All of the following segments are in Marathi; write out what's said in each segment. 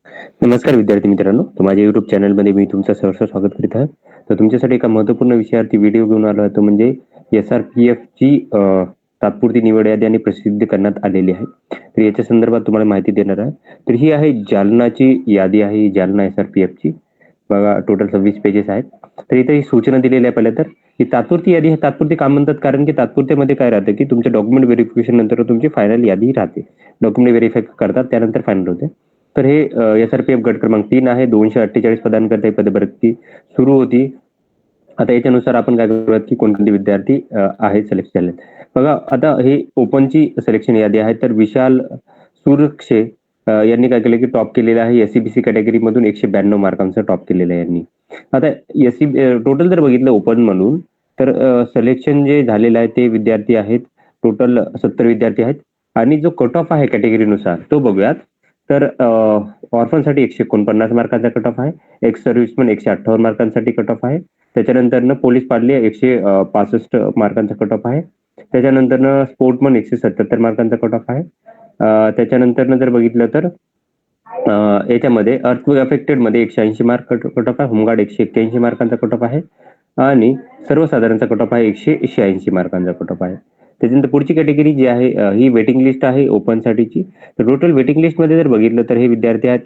नमस्कार विद्यार्थी मित्रांनो, तर माझ्या YouTube चॅनलमध्ये मी तुमचं सहर्ष स्वागत करीत आहे. तर तुमच्यासाठी एका महत्त्वपूर्ण विषयावरती व्हिडिओ घेऊन आलो आहे, तो म्हणजे SRPFची तात्पुरती निवड यादी आणि प्रसिद्ध करण्यात आलेली आहे. तर याच्या संदर्भात तुम्हाला माहिती देणार आहे. तर ही आहे जालनाची यादी आहे, जालना SRPFची. बघा टोटल 26 पेजेस आहेत. तर इथे ही सूचना दिलेली आहे पहिलं तर, ही तात्पुरती यादी आहे. तात्पुरती का म्हणतात? कारण की तात्पुरतेमध्ये काय राहतं, की तुमच्या डॉक्युमेंट व्हेरिफिकेशन नंतर तुमची फायनल यादी राहते. डॉक्युमेंट व्हेरिफाय करतात त्यानंतर फायनल होते. तर हे SRPF गट क्रमांक 3 आहे. 248 पदांकरता ही पदभरती सुरू होती. आता याच्यानुसार आपण काय करूयात, की कोणकोणते विद्यार्थी आहेत सिलेक्ट झालेत. बघा आता हे ओपनची सिलेक्शन यादी आहे. तर विशाल सुरक्षे यांनी काय केलं, की टॉप केलेलं आहे. SCBC कॅटेगरीमधून 192 मार्कांचं टॉप केलेलं आहे यांनी. आता टोटल जर बघितलं ओपन म्हणून तर सिलेक्शन जे झालेलं आहे ते विद्यार्थी आहेत. टोटल 70 विद्यार्थी आहेत आणि जो कट ऑफ आहे कॅटेगरीनुसार तो बघूयात. तर ऑर्फनसाठी 149 मार्कांचा कट ऑफ आहे. एक्स सर्व्हिसमन 158 मार्कांसाठी कट ऑफ आहे. त्याच्यानंतरनं पोलीस पाडले 165 मार्कांचा कट ऑफ आहे. त्याच्यानंतरनं स्पोर्टमन 177 मार्कांचा कट ऑफ आहे. त्याच्यानंतरनं जर बघितलं तर याच्यामध्ये अर्थक्वेक अफेक्टेडमध्ये 180 मार्क कट ऑफ आहे. होमगार्ड 181 मार्कांचा कट ऑफ आहे आणि सर्वसाधारणचा कट ऑफ आहे 186 मार्कांचा कट ऑफ आहे. त्याच्यानंतर पुढची कॅटेगरी जी आहे ही वेटिंग लिस्ट आहे ओपनसाठीची. तर टोटल वेटिंग लिस्टमध्ये जर बघितलं तर हे विद्यार्थी आहेत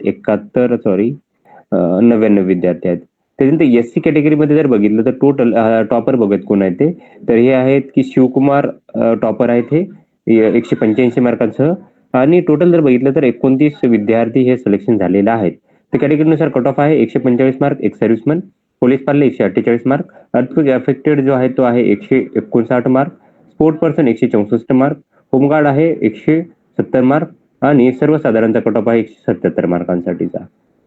99 विद्यार्थी आहेत. त्याच्यानंतर SC कॅटेगरीमध्ये जर बघितलं तर टोटल टॉपर बघत कोण आहे ते, तर हे आहेत की शिवकुमार टॉपर आहेत हे 185 मार्कांसह आणि टोटल जर बघितलं तर 29 विद्यार्थी हे सिलेक्शन झालेले आहेत. तर कॅटेगरीनुसार कट ऑफ आहे 145 मार्क, एक serviceman, police Parle 148 mark, earthquake affected जो आहे तो आहे 159 mark, sport person 164 mark, home guard आहे 170 मार्क आणि सर्वसाधारणचा कट ऑफ आहे 177 मार्कांसाठीचा.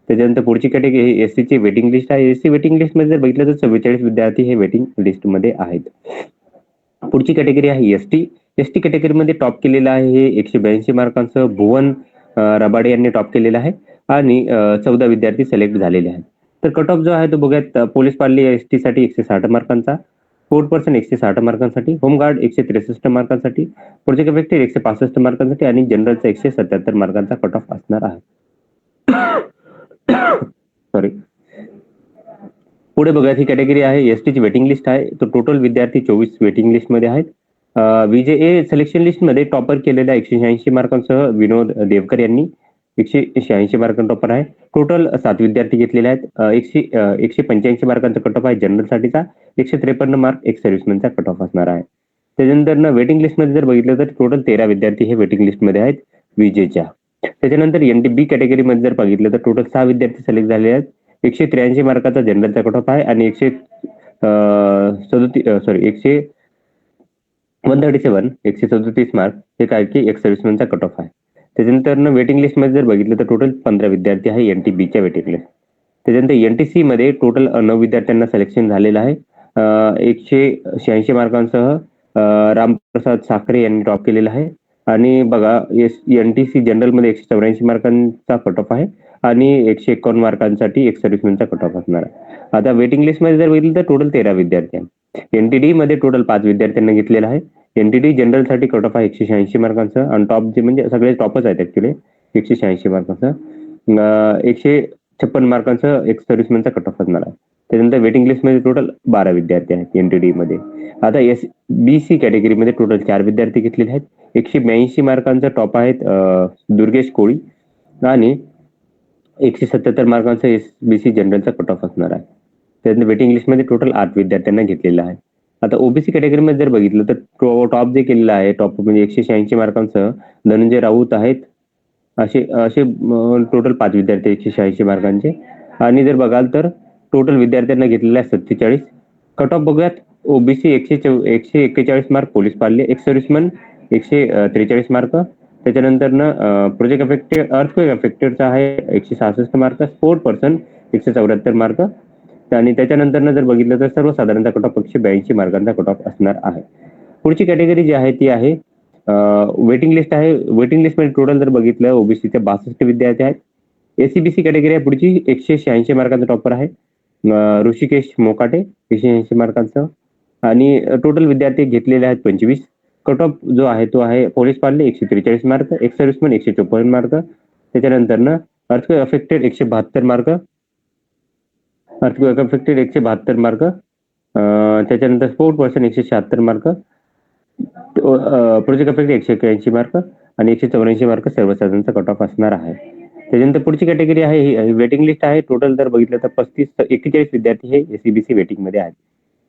त्याच्यानंतर पुढची कॅटेगरी SC ची वेटिंग लिस्ट आहे. SC वेटिंग लिस्टमध्ये जर बघितलं तर 44 विद्यार्थी हे वेटिंग लिस्टमध्ये आहेत. पुढची कॅटेगरी आहे ST कॅटेगरीमध्ये टॉप केलेलं आहे हे 182 मार्कांसह भुवन रबाडे यांनी टॉप केलेलं आहे आणि 14 विद्यार्थी सिलेक्ट झालेले आहेत. तर कट ऑफ जो आहे तो बघूयात. पोलीस पाडली ST साठी 160 मार्कांचा, स्पोर्ट पर्सन 160 मार्कांसाठी, होमगार्ड 163 मार्कांसाठी, प्रोजेक्ट इफेक्टिव 165 मार्कांसाठी आणि जनरलचा 177 मार्कांचा कट ऑफ असणार आहे. सॉरी. पुढे बघा ही कॅटेगरी आहे ST ची वेटिंग लिस्ट आहे. तो टोटल विद्यार्थी 24 वेटिंग लिस्टमध्ये आहेत. VJA सिलेक्शन लिस्टमध्ये टॉपर केलेल्या 186 मार्कांसह विनोद देवकर यांनी 186 मार्कांचा टॉपर आहे. टोटल 7 विद्यार्थी घेतलेले आहेत. 185 मार्कांचा कट ऑफ आहे जनरलसाठीचा, 153 मार्क एक सर्व्हिसमॅनचा कट ऑफ असणार आहे. त्याच्यानंतर वेटिंग लिस्टमध्ये जर बघितलं तर टोटल 13 विद्यार्थी हे वेटिंग लिस्टमध्ये आहेत विजेच्या. त्याच्यानंतर NTB कॅटेगरीमध्ये जर बघितलं तर टोटल 6 विद्यार्थी सिलेक्ट झालेले आहेत. 183 मार्काचा जनरलचा कट ऑफ आहे आणि 137 मार्क हे काय की एक सर्व्हिसमॅनचा कट ऑफ आहे. त्याच्यानंतर वेटिंग लिस्टमध्ये जर बघितलं तर टोटल 15 विद्यार्थी आहे NTBच्या वेटिंग लिस्ट. त्याच्यानंतर NTC मध्ये टोटल 9 विद्यार्थ्यांना सिलेक्शन झालेलं आहे. 186 मार्कांसह रामप्रसाद साखरे यांनी टॉप केलेलं आहे आणि बघा NTC जनरलमध्ये 184 मार्कांचा कट ऑफ आहे आणि 151 मार्कांसाठी एक सर्व्हिसमॅनचा कट ऑफ असणार आहे. आता वेटिंग लिस्टमध्ये जर बघितलं तर टोटल 13 विद्यार्थी आहेत. NTD मध्ये टोटल 5 विद्यार्थ्यांना घेतलेलं आहे. NTD जनरलसाठी कट ऑफ आहे 186 मार्कांचा आणि टॉप जे म्हणजे सगळे टॉपच आहेत ऍक्च्युली 186 मार्कांचा. 156 मार्कांचं एक सर्व्हिसमॅनचा कट ऑफ असणार आहे. त्यानंतर वेटिंग लिस्टमध्ये टोटल 12 विद्यार्थी आहेत NTD मध्ये. आता SBC कॅटेगरीमध्ये टोटल 4 विद्यार्थी घेतलेले आहेत. 182 मार्कांचा टॉप आहेत दुर्गेश कोळी आणि 177 मार्कांचा SBC जनरलचा कट ऑफ असणार आहे. त्यानंतर वेटिंग लिस्टमध्ये टोटल 8 विद्यार्थ्यांना घेतलेलं आहे. आता OBC कॅटेगरीमध्ये जर बघितलं तर टॉप जे केलेलं आहे टॉप म्हणजे 186 मार्कांसह धनंजय राऊत आहेत. असे असे टोटल 5 विद्यार्थी 186 मार्कांचे आणि जर बघाल तर टोटल विद्यार्थ्यांना घेतलेला आहे 47. कट ऑफ बघूयात. OBC 141 मार्क, पोलीस पाडले एक सर्व्हिसमन 143 मार्क, त्याच्यानंतर प्रोजेक्ट अफेक्टेड अर्थक्वेक अफेक्टेडचा आहे 166 मार्क, स्पोर्ट पर्सन 174 मार्क आणि त्याच्यानंतर जर बघितलं तर सर्वसाधारणचा कट ऑफ 182 मार्कांचा कट ऑफ असणार आहे. पुढची कॅटेगरी जी आहे ती आहे वेटिंग लिस्ट आहे. वेटिंग लिस्टमध्ये टोटल जर बघितलं OBCचे 62 विद्यार्थी आहेत. SCBC कॅटेगरी आहे पुढची 186 मार्कांचा टॉपर आहे ऋषिकेश मोकाटे 180 मार्कांचं आणि टोटल विद्यार्थी घेतलेले आहेत 25. कट ऑफ जो आहे तो आहे पोलीस पाडले 143 मार्क, एक सर्व्हिसमन 154 मार्क, त्याच्यानंतर earthquake affected 172 mark. Earthquake affected 172 mark. त्याच्यानंतर sport person 176 mark. Project affected 181 mark आणि 184 मार्क सर्वसाधारणचा कट ऑफ असणार आहे. त्याच्यानंतर पुढची कॅटेगरी आहे वेटिंग लिस्ट आहे. टोटल जर बघितलं तर 41 विद्यार्थी हे एसईबीसी वेटिंग मध्ये आहेत.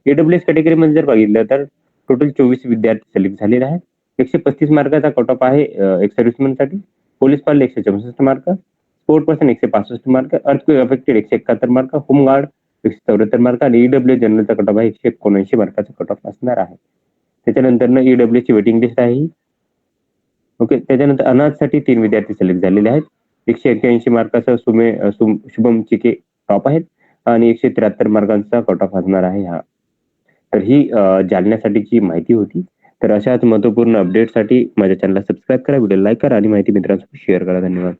ईडब्ल्यूएस कॅटेगरी मध्ये जर बघितलं तर टोटल 24 विद्यार्थी सिलेक्ट झालेले आहेत. 135 मार्काचा कट ऑफ आहे एक सर्व्हिसमॅन साठी. पोलीस पाल 164 mark. Sport person 165 mark. Earthquake affected 171 mark. Home guard 174 mark आणि ईडब्ल्यू जनरलचा कट ऑफ आहे 179 मार्काचा कट ऑफ असणार आहे. त्याच्यानंतर ईडब्ल्यू ची वेटिंग लिस्ट आहे. ओके. त्याच्यानंतर अनाथसाठी 3 विद्यार्थी सिलेक्ट झालेले आहेत. 181 मार्काचा शुभम चिके टॉप आहेत आणि 173 मार्कांचा कट ऑफ असणार आहे हा. तर ही जाणण्यासाठीची माहिती होती. तर अशाच महत्त्वपूर्ण अपडेटसाठी माझ्या चॅनलला सबस्क्राईब करा, व्हिडिओ लाईक करा आणि माहिती मित्रांसोबत शेअर करा. धन्यवाद.